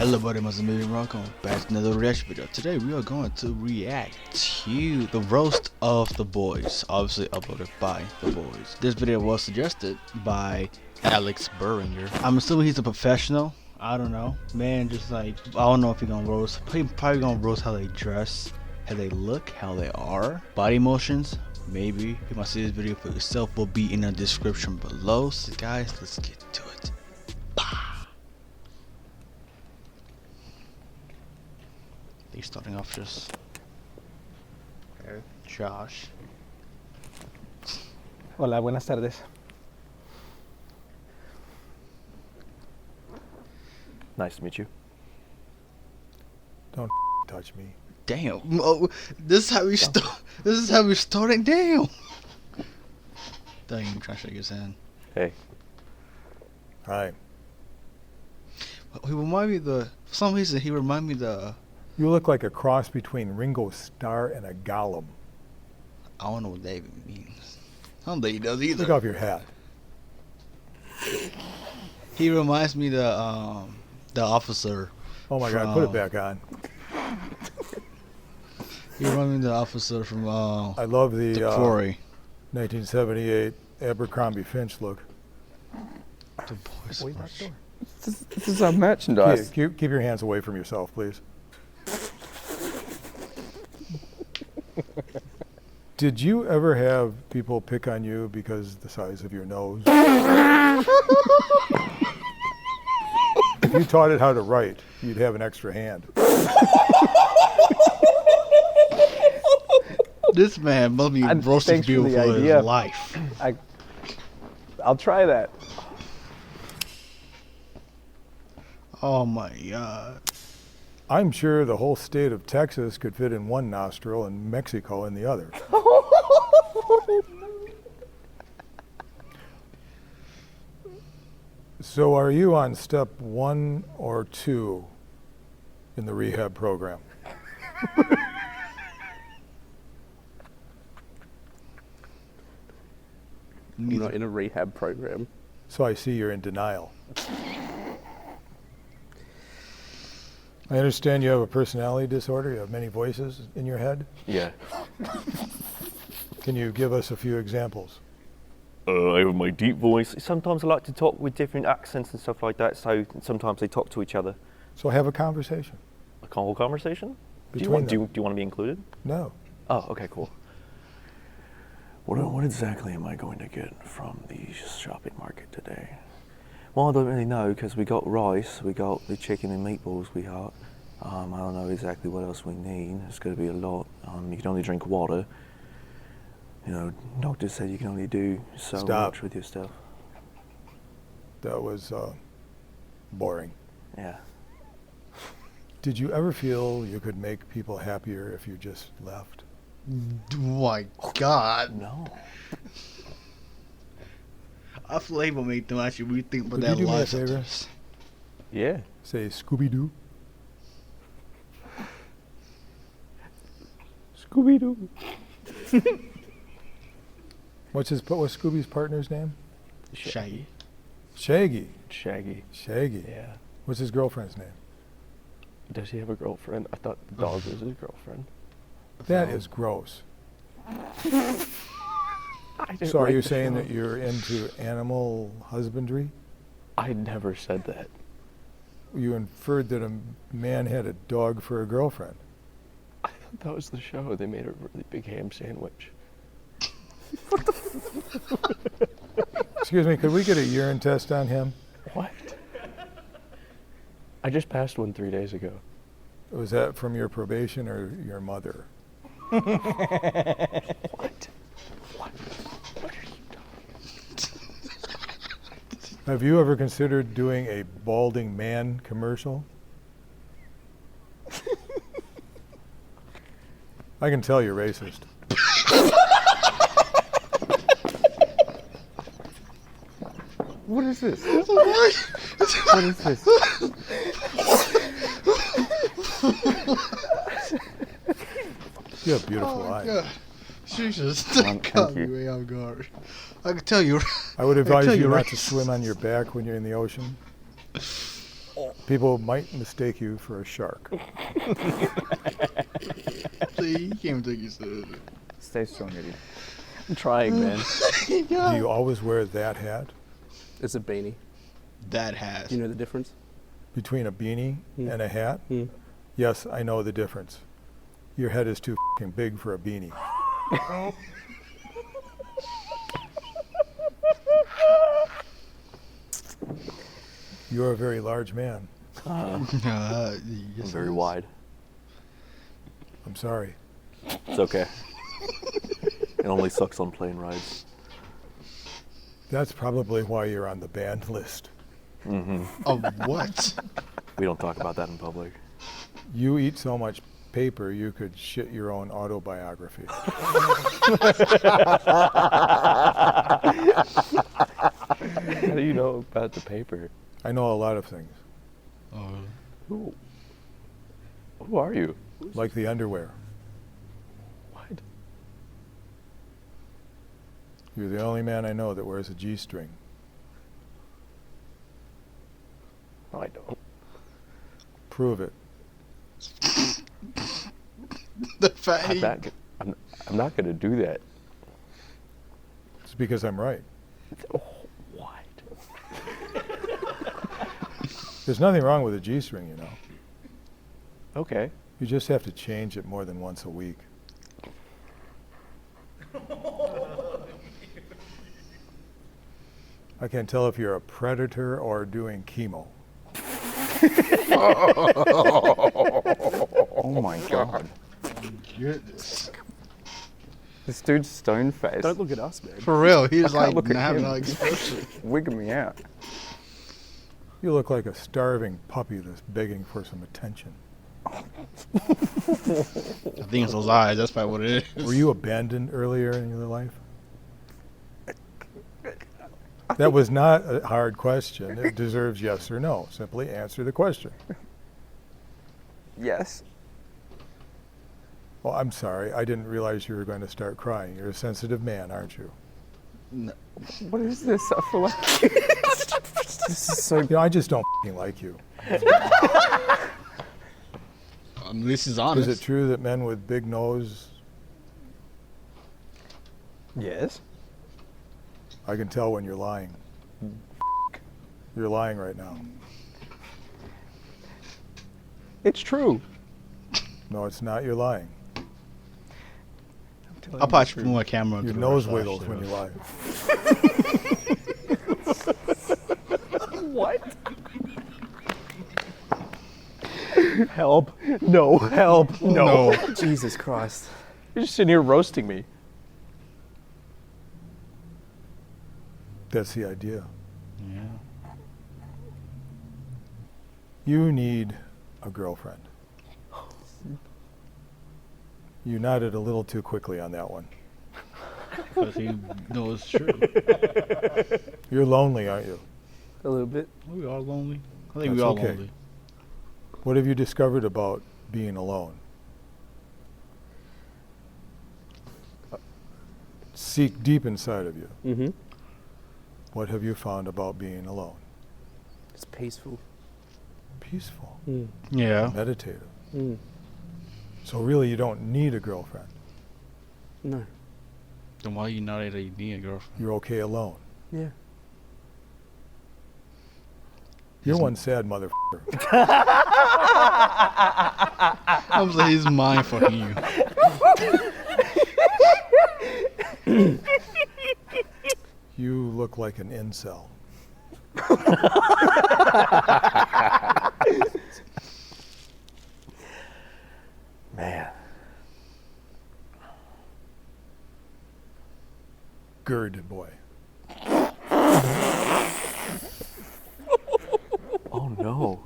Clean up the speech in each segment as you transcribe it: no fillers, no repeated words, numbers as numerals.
Hello buddy, my name is AmiriTV. Welcome back to another reaction video. Today we are going to react to the roast of the boys, obviously uploaded by the boys. This video was suggested by Alex Burringer. I'm assuming he's a professional. I don't know, man. Just like, I don't know if he's gonna roast. He probably gonna roast how they dress, how they look, how they are, body motions. Maybe you might see this video for yourself. Will be in the description below. So guys, let's get to it. He's starting off just Josh. Hola, buenas tardes. Nice to meet you. Don't touch me. Damn. Oh, this is how we start. This is how we starting. Damn. Dang, I'm trying to shake his hand. Hey. Hi. He remind me for some reason he remind me You look like a cross between Ringo Starr and a Gollum. I don't know what that even means. I don't think he does either. Take off your hat. He reminds me the officer. Oh my God, put it back on. He reminds me of the officer from I love the Quarry. 1978 Abercrombie Finch look. The boys. Wait, that door. This is our merchandise. Keep your hands away from yourself, please. Did you ever have people pick on you because of the size of your nose? If you taught it how to write, you'd have an extra hand. This man must be roasting people for his life. I'll try that. Oh my God. I'm sure the whole state of Texas could fit in one nostril and Mexico in the other. So are you on step 1 or 2 in the rehab program? I'm not in a rehab program. So I see you're in denial. I understand you have a personality disorder. You have many voices in your head. Yeah. Can you give us a few examples? I have my deep voice. Sometimes I like to talk with different accents and stuff like that, so sometimes they talk to each other. So have a conversation. A whole conversation? Do you Between want to be included? No. Oh, okay, cool. What exactly am I going to get from the shopping market today? Well, I don't really know, because we got rice, we got the chicken and meatballs we got. I don't know exactly what else we need. It's going to be a lot. You can only drink water. You know, doctor said you can only do so much with your stuff. That was boring. Yeah. Did you ever feel you could make people happier if you just left? Oh my God. No. I feel like we'll make them actually rethink about Could that you do me a life favor? sometimes. Yeah. Say Scooby-Doo. Scooby-Doo. What's Scooby's partner's name? Shaggy. Shaggy. Shaggy. Shaggy. Yeah. What's his girlfriend's name? Does he have a girlfriend? I thought the dog was his girlfriend. That is gross. I didn't So are write you the saying show. that you're into animal husbandry? I never said that. You inferred that a man had a dog for a girlfriend. I thought that was the show. They made a really big ham sandwich. Excuse me, could we get a urine test on him? What? I just passed one 3 days ago. Was that from your probation or your mother? What? What? What are you talking about? Have you ever considered doing a balding man commercial? I can tell you're racist. What is this? What is this? You have beautiful eyes. God. Jesus, Thank caught me you. way off guard. I can tell you. I would advise tell you you not right. to swim on your back when you're in the ocean. People might mistake you for a shark. See, you can't take you serious. Stay strong, Eddie. I'm trying, man. Do you always wear that hat? It's a beanie. That has. Do you know the difference? Between a beanie and a hat? Yes, I know the difference. Your head is too f***ing big for a beanie. You're a very large man. Yes, I'm very wide. I'm sorry. It's okay. It only sucks on plane rides. That's probably why you're on the banned list. Of what? We don't talk about that in public. You eat so much paper, you could shit your own autobiography. How do you know about the paper? I know a lot of things, Who are you? like the underwear. What? You're the only man I know that wears a G-string. No, I don't. Prove it. The fact. I'm not going to do that. It's because I'm right. Oh, what? There's nothing wrong with a G-string, you know. Okay. You just have to change it more than once a week. I can't tell if you're a predator or doing chemo. Oh my god. Goodness. This dude's stone faced. Don't look at us, man. For real, he was I can't like look at not having him. no expression. Wigging me out. You look like a starving puppy that's begging for some attention. I think it's those eyes. That's probably what it is. Were you abandoned earlier in your life? That was not a hard question. It deserves yes or no. Simply answer the question. Yes. Well, I'm sorry. I didn't realize you were going to start crying. You're a sensitive man, aren't you? What is this? I feel like this is so. You know, I just don't f***ing like you. At least he's honest. Is it true that men with big nose, Yes. I can tell when you're lying. You're lying right now. It's true. No, it's not. You're lying. I'll probably move my camera. Your to the nose right wiggles side, when you lie. What? Help. No, help. No. Jesus Christ. You're just sitting here roasting me. That's the idea. Yeah. You need a girlfriend. You nodded a little too quickly on that one. Because he knows it's true. You're lonely, aren't you? A little bit. Are we all lonely? I think we That's all okay. lonely. What have you discovered about being alone? Seek deep inside of you. Mm-hmm. What have you found about being alone? It's peaceful. Peaceful, Yeah. meditative. Mm. So really you don't need a girlfriend. No. Then why you not that you need a girlfriend? You're okay alone. Yeah. You're one sad motherfucker. I was like, he's mind fucking you. You look like an incel. Man. Good boy. Oh no.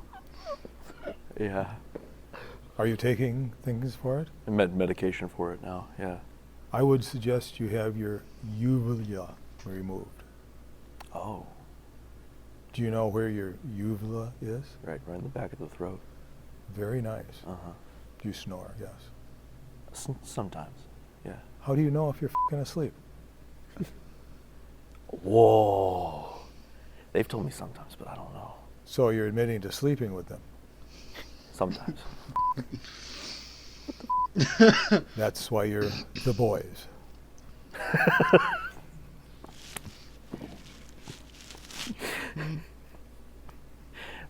Yeah. Are you taking things for it? I medication for it now. Yeah. I would suggest you have your uvula removed. Oh. Do you know where your uvula is? Right in the back of the throat. Very nice. Uh-huh. Do you snore? Yes. Sometimes. Yeah. How do you know if you're f***ing asleep? Whoa. They've told me sometimes, but I don't know. So you're admitting to sleeping with them. Sometimes. That's why you're the boys.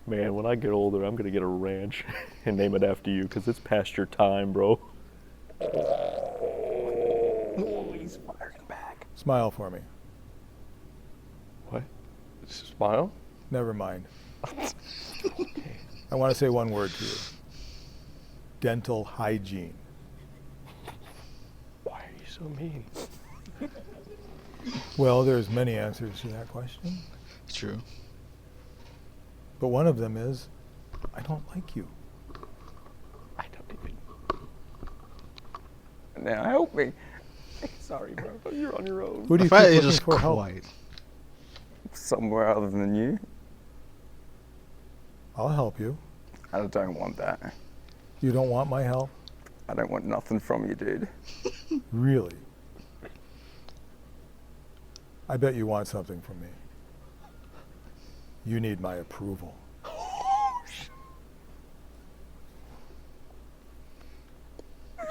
Man, when I get older, I'm gonna get a ranch and name it after you, because it's past your time, bro. Oh, he's firing back. Smile for me. What? Smile? Never mind. Okay. I want to say one word to you. Dental hygiene. Why are you so mean? Well, there's many answers to that question. It's true. But one of them is, I don't like you. I don't even. Now help me. Sorry, bro. You're on your own. Who do The you fact keep it's looking just for help? quiet. Somewhere other than you. I'll help you. I don't want that. You don't want my help? I don't want nothing from you, dude. Really? I bet you want something from me. You need my approval.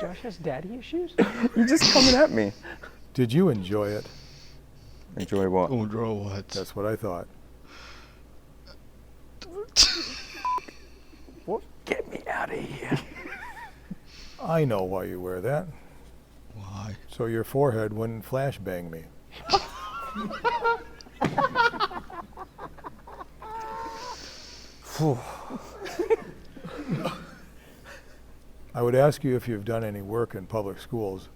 Josh has daddy issues? You're just coming at me. Did you enjoy it? Enjoy what? Oh, draw what? That's what I thought. What? Get me out of here. I know why you wear that. Why? So your forehead wouldn't flashbang me. I would ask you if you've done any work in public schools,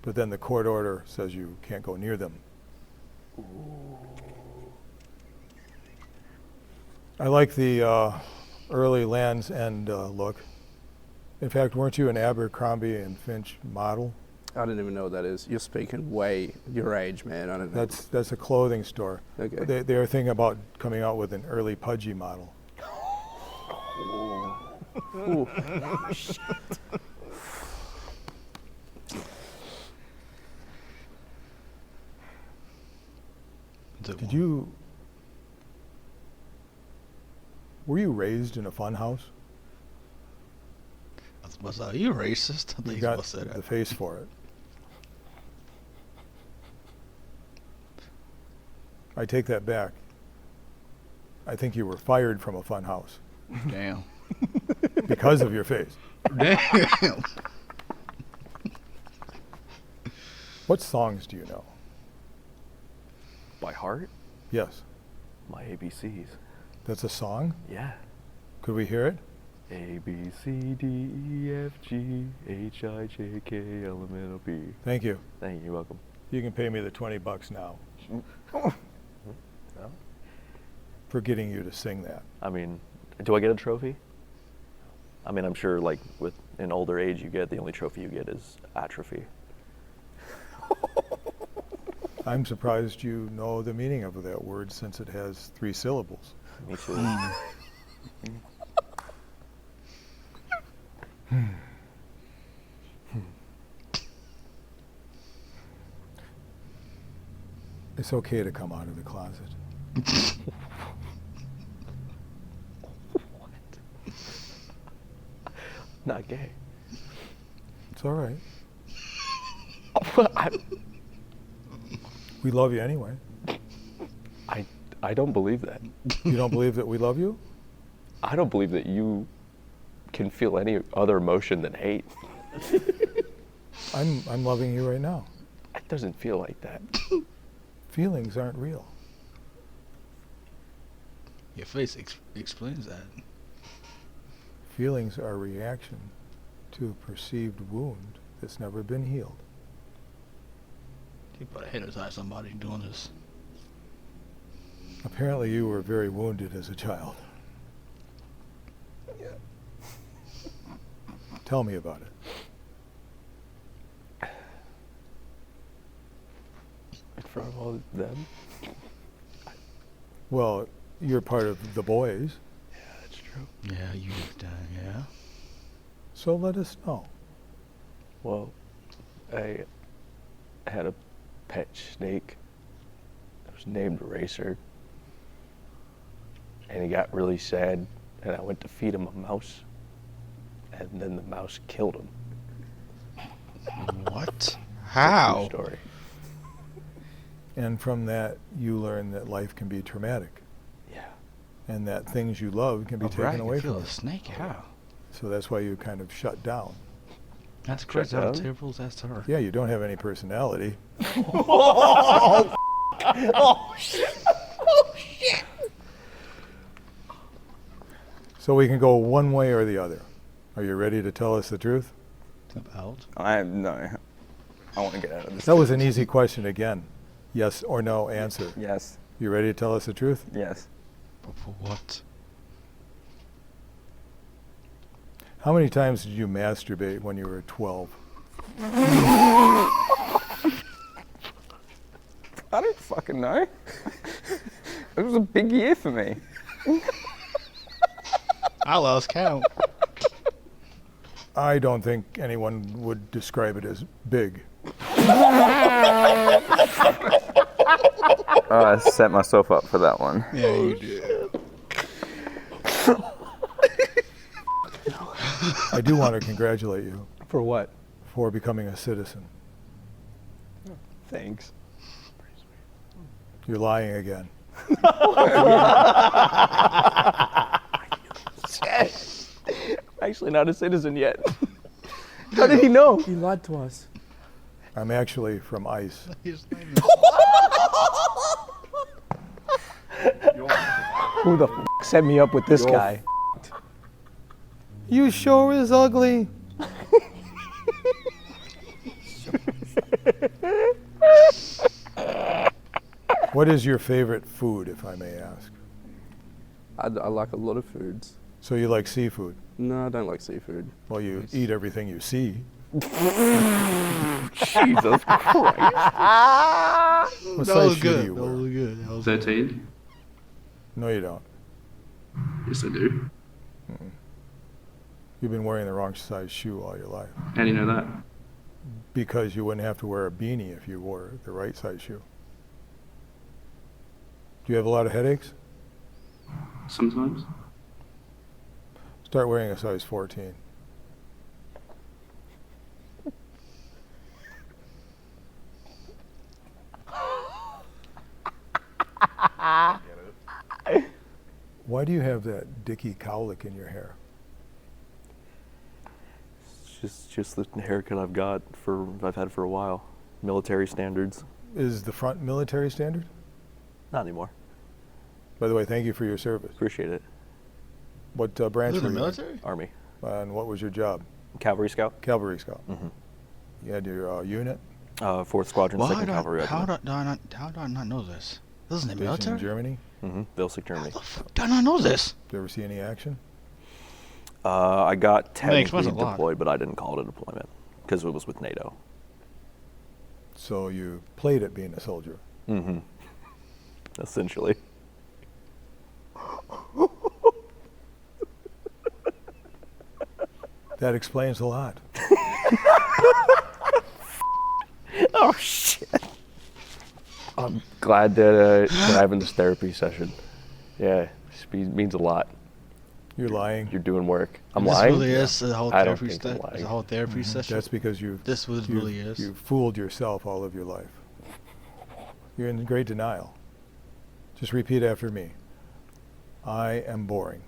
but then the court order says you can't go near them. I like the early Land's End look. In fact, weren't you an Abercrombie and Finch model? I don't even know what that is. You're speaking way your age, man. I don't know. That's a clothing store. Okay. They are thinking about coming out with an early pudgy model. Ooh. Did you? Were you raised in a fun house? Was are you racist? I think You you're got supposed to say the that. face for it. I take that back. I think you were fired from a fun house Damn. because of your face. Damn. What songs do you know? By heart? Yes. My ABCs. That's a song? Yeah. Could we hear it? A, B, C, D, E, F, G, H, I, J, K, L, M, N, O, P. Thank you. Thank you, you're welcome. You can pay me the $20 now No? for getting you to sing that. I mean, do I get a trophy? I mean, I'm sure, like, with an older age, the only trophy you get is atrophy. I'm surprised you know the meaning of that word since it has 3 syllables. Me too. It's okay to come out of the closet. Not gay. It's all right. I, We love you anyway. I don't believe that. You don't believe that we love you? I don't believe that you can feel any other emotion than hate. I'm loving you right now. It doesn't feel like that. Feelings aren't real. Your face explains that. Feelings are a reaction to a perceived wound that's never been healed. You put a hit inside somebody doing this. Apparently you were very wounded as a child. Tell me about it. In front of all them? Well, you're part of the boys, Yeah, that's true. Yeah, you did that, yeah. so let us know. Well, I had a pet snake. It was named Racer. And he got really sad, and I went to feed him a mouse, and then the mouse killed him. What? How? True story. And from that, you learn that life can be traumatic. Yeah. And that things you love can be A taken rat away can kill from a you. snake? How? So that's why you kind of shut down. That's crazy. How down? terrible is that to her? Yeah, you don't have any personality. So we can go one way or the other. Are you ready to tell us the truth? About? I want to get out of this. That was an easy question again. Yes or no answer. Yes. You ready to tell us the truth? Yes. But for what? How many times did you masturbate when you were 12? I don't fucking know. It was a big year for me. I lost count. I don't think anyone would describe it as big. I set myself up for that one. Yeah, you did. I do want to congratulate you For what? for becoming a citizen. Thanks. You're lying again. Actually not a citizen yet. How did he know? He lied to us. I'm actually from ICE. Who the set me up with this guy? You sure is ugly. What is your favorite food, if I may ask? I like a lot of foods. So you like seafood? No, I don't like seafood. Well, you eat everything you see. Jesus Christ. What That size was shoe do good. you That wear? was good. That was 13? No, you don't. Yes, I do. You've been wearing the wrong size shoe all your life. How do you know that? Because you wouldn't have to wear a beanie if you wore the right size shoe. Do you have a lot of headaches? Sometimes. Start wearing a size 14. Why do you have that dicky cowlick in your hair? It's just the haircut I've had for a while. Military standards. Is the front military standard? Not anymore. By the way, thank you for your service. Appreciate it. What branch in were the you in? military? Army. And what was your job? Cavalry Scout. Cavalry Scout. Mhm. You had your unit? 4th Squadron, Why 2nd do Cavalry I, how, Regiment. how do I not know this? This isn't the Stationed in military? Germany? Vilsik, Germany. How the fuck do I not know this? Did you ever see any action? I got That technically explains a lot. deployed, but I didn't call it a deployment because it was with NATO. So you played at being a soldier. Mm-hmm. Essentially. That explains a lot. Oh shit! I'm glad that we're having this therapy session. Yeah, it means a lot. You're lying. You're doing work. I'm this lying. really is a whole I don't therapy think I'm lying. a whole therapy session. That's because This what it really is. You fooled yourself all of your life. You're in great denial. Just repeat after me. I am boring.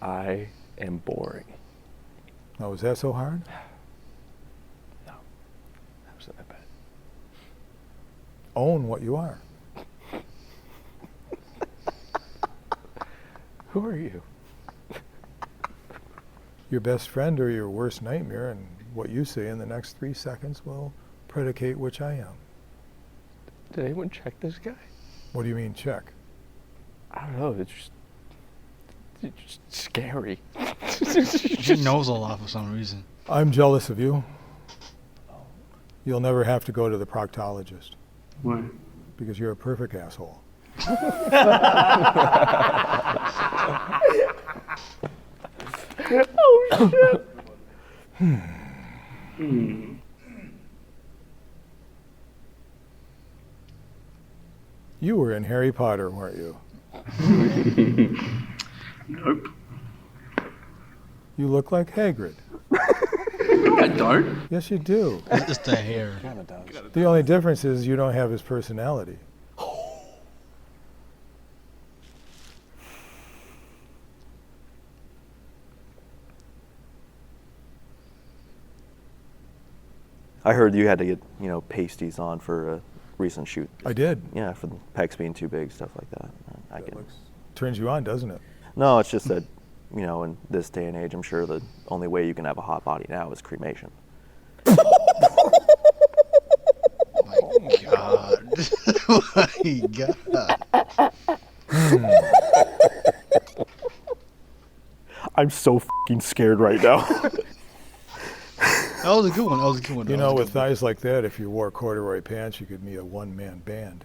I am boring. Now, was that so hard? No, that wasn't that bad. Own what you are. Who are you? Your best friend or your worst nightmare, and what you say in the next 3 seconds will predicate which I am. Did anyone check this guy? What do you mean, check? I don't know. It's just scary. She knows a lot for some reason. I'm jealous of you. You'll never have to go to the proctologist Why? because you're a perfect asshole. You were in Harry Potter, weren't you? Nope. You look like Hagrid. I don't. Yes, you do. It's just the hair. Kinda does. The only difference is you don't have his personality. I heard you had to get, pasties on for a recent shoot. I did. Yeah, for the pecs being too big, stuff like that. I That can. turns you on, doesn't it? No, it's just that, in this day and age, I'm sure the only way you can have a hot body now is cremation. God. Oh my God. I'm so fucking scared right now. That was a good one. That was a good one. You That know, was a with good one. thighs like that, if you wore corduroy pants, you could be a one-man band.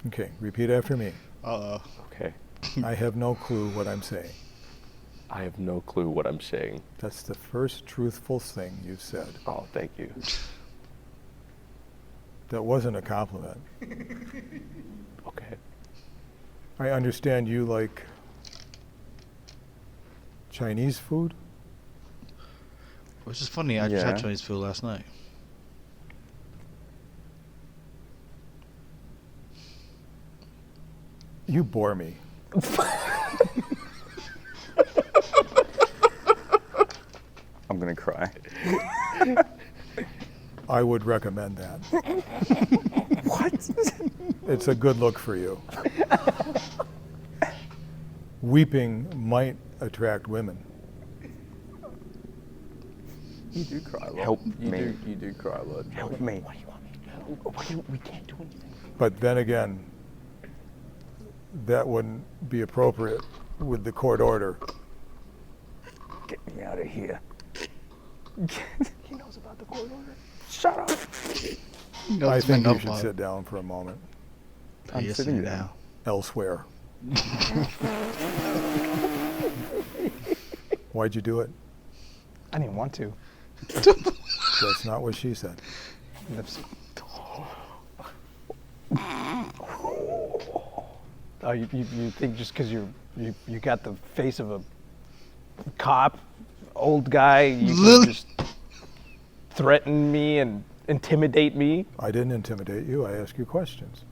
Okay, repeat after me. Uh-oh. Okay. I have no clue what I'm saying. I have no clue what I'm saying. That's the first truthful thing you've said. Oh, thank you. That wasn't a compliment. Okay. I understand you like Chinese food? Which is funny. I just had Yeah. Chinese food last night. You bore me. I'm gonna cry. I would recommend that. What? It's a good look for you. Weeping might attract women. You do cry a lot. Help you me. You do cry a lot. Help me. What do you want me to do? We can't do anything. But then again, that wouldn't be appropriate with the court order. Get me out of here. He knows about the court order. Shut up. I think you should sit down for a moment. I'm Yes, sitting you down. Elsewhere. Why'd you do it? I didn't want to. That's not what she said. That's- Oh, you think just because you got the face of a cop, old guy, you can just threaten me and intimidate me? I didn't intimidate you. I asked you questions.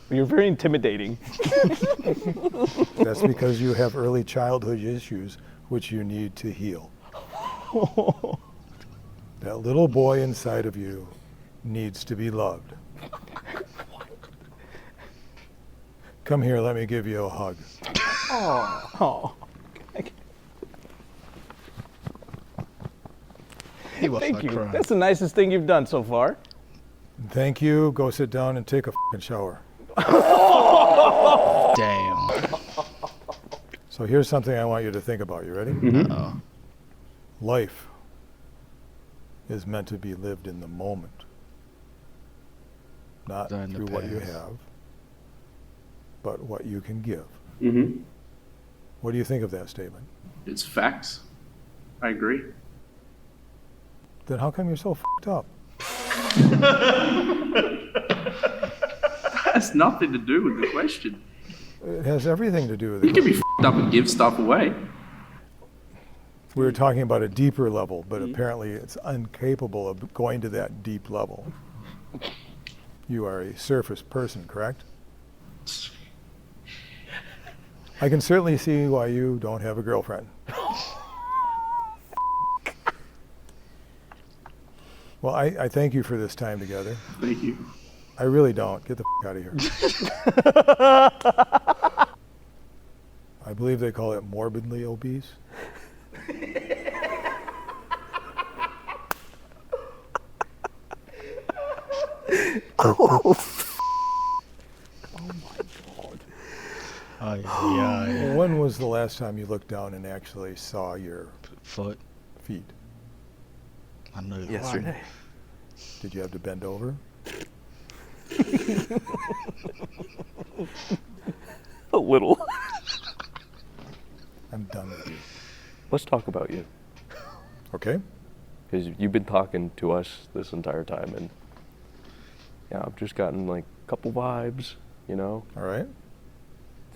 You're very intimidating. That's because you have early childhood issues which you need to heal. That little boy inside of you needs to be loved. Come here, let me give you a hug. Oh, He was thank not you. crying. That's the nicest thing you've done so far. Thank you. Go sit down and take a f***ing shower. Damn. So here's something I want you to think about. You ready? Uh-oh. Life is meant to be lived in the moment, not Not in the through what you past. have, but what you can give. Mm-hmm. What do you think of that statement? It's facts. I agree. Then how come you're so f***ed up? That has nothing to do with the question. It has everything to do with You can it. be f***ed up and give stuff away. We were talking about a deeper level, but apparently it's incapable of going to that deep level. You are a surface person, correct? I can certainly see why you don't have a girlfriend. Well, I thank you for this time together. Thank you. I really don't. Get the out of here. I believe they call it morbidly obese. Oh, yeah. When was the last time you looked down and actually saw your Foot. feet? I know you're Yesterday. Did you have to bend over? A little. I'm done with you. Let's talk about you. Okay? Because you've been talking to us this entire time, and yeah, I've just gotten like a couple vibes, you know? All right?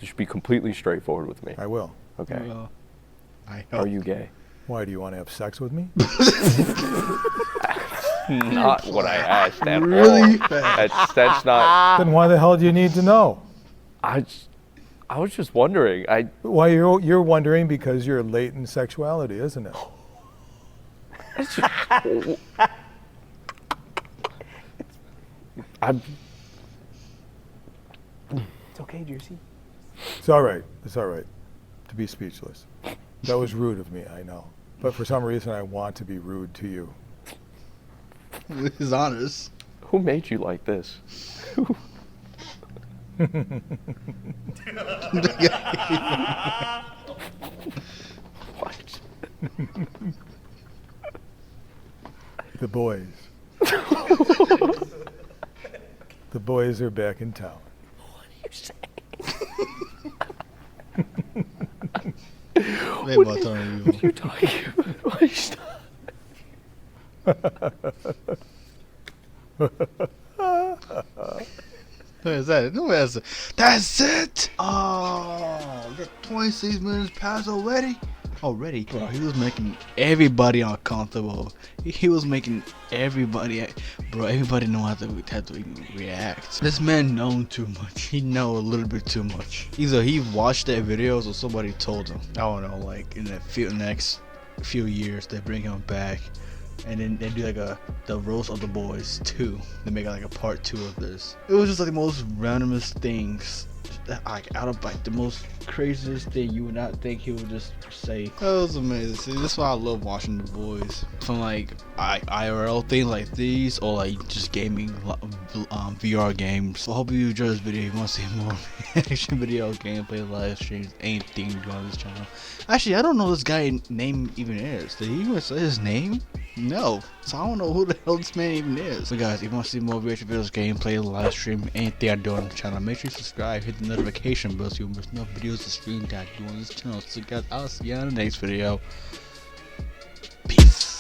You should be completely straightforward with me. I will. Okay. Well, I Are you gay? Why, do you want to have sex with me? Not what I asked at really all. fast? That's not. Then why the hell do you need to know? I was just wondering. Why you're wondering because you're latent sexuality, isn't it? I'm. It's okay, Juicy. It's all right. It's all right to be speechless. That was rude of me, I know. But for some reason, I want to be rude to you. This is honest. Who made you like this? What? The boys. The boys are back in town. What are you saying? They about turn What are you talking about? Why stop? What is that? No, that's it. Oh, we got 26 minutes past already. Already, bro. He was making everybody uncomfortable. He was making everybody, bro. Everybody know how to even react. This man known too much. He know a little bit too much. Either he watched that videos or somebody told him. I don't know. Like in the next few years, they bring him back, and then they do like the roast of the boys 2. They make like a part 2 of this. It was just like the most randomest things. Like out of like the most craziest thing you would not think he would just say. That was amazing. See, that's why I love watching the boys. From like IRL things like these, or like just gaming VR games. So I hope you enjoy this video. If you want to see more action video, gameplay, live streams, anything on this channel. Actually, I don't know this guy's name even is. Did he even say his name? No. So I don't know who the hell this man even is. So guys, if you want to see more reaction videos, gameplay, live stream, anything I do on the channel, make sure you subscribe, hit the notification bell so you won't miss no videos or streams that I do on this channel. So guys, I'll see you on the next video. Peace.